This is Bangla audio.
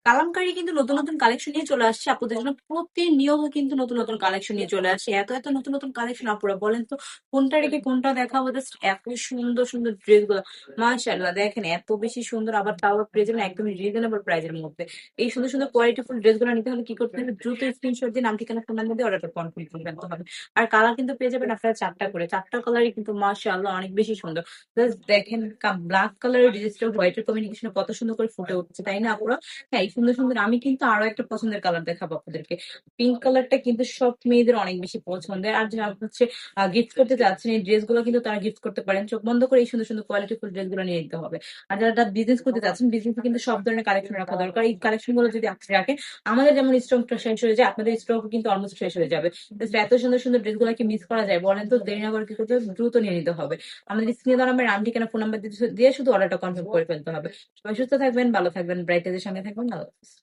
কালামকারী কিন্তু নতুন নতুন কালেকশন নিয়ে চলে আসছে আপুদের জন্য, প্রতিনিয়ত কিন্তু নতুন নতুন কালেকশন নিয়ে চলে আসছে, এত এত নতুন নতুন কালেকশন। আপুরা বলেন তো কোনটা রেখে কোনটা দেখাবো, জাস্ট এত সুন্দর সুন্দর ড্রেস গুলো, মাশাআল্লাহ দেখেন এত বেশি সুন্দর, আবার তাও প্রেজেন্ট একদম রিজনেবল প্রাইসের মধ্যে। এই সুন্দর সুন্দর কোয়ালিটিফুল ড্রেস গুলো নিতে হলে কি করতে হবে, দ্রুত স্ক্রিনশট দিয়ে নাম ঠিকানা ফোন নাম্বার দিয়ে অর্ডারটা কনফার্ম করে ফেলতে হবে। আর কালার কিন্তু পেয়ে যাবেন আপনারা চারটা করে, চারটা কালারই কিন্তু মাশাআল্লাহ অনেক বেশি সুন্দর। জাস্ট দেখেন ব্ল্যাক কালারের ডিজিটাল হোয়াইটের কমিউনিকেশন কত সুন্দর করে ফুটে উঠছে, তাই না আপুরা? হ্যাঁ, এই সুন্দর সুন্দর আমি কিন্তু আরো একটা পছন্দের কালার দেখাবো আপনাদেরকে। পিঙ্ক কালারটা কিন্তু সব মেয়েদের অনেক বেশি পছন্দের, আর যারা হচ্ছে গিফট করতে চাচ্ছেন এই ড্রেস গুলো কিন্তু তারা গিফট করতে পারেন, চোখ বন্ধ করে এই সুন্দর সুন্দর কোয়ালিটিফুল ড্রেস গুলো নিয়ে নিতে হবে। আর যারা বিজনেস করতে চাচ্ছেন, বিজনেসে কিন্তু সব ধরনের কালেকশন রাখা দরকার। এই কালেকশন গুলো যদি আপনি রাখেন, আমাদের যেমন স্টকটা শেষ হয়ে যায়, আপনাদের স্টক কিন্তু অলমোস্ট শেষ হয়ে যাবে। Just এত সুন্দর সুন্দর ড্রেস গুলো কি মিস করা যায় বলেন তো? দেরি না করে কি করতে হবে, দ্রুত নিয়ে নিতে হবে। আমাদের স্ক্রিনে দেওয়া নাম্বার, নাম ঠিকানা ফোন নাম্বার দিয়ে শুধু অর্ডারটা কনফার্ম করে ফেলতে হবে। সবাই সুস্থ থাকবেন, ভালো থাকবেন, ব্রাইটের সঙ্গে থাকবেন, আল্লাহ হাফেজ।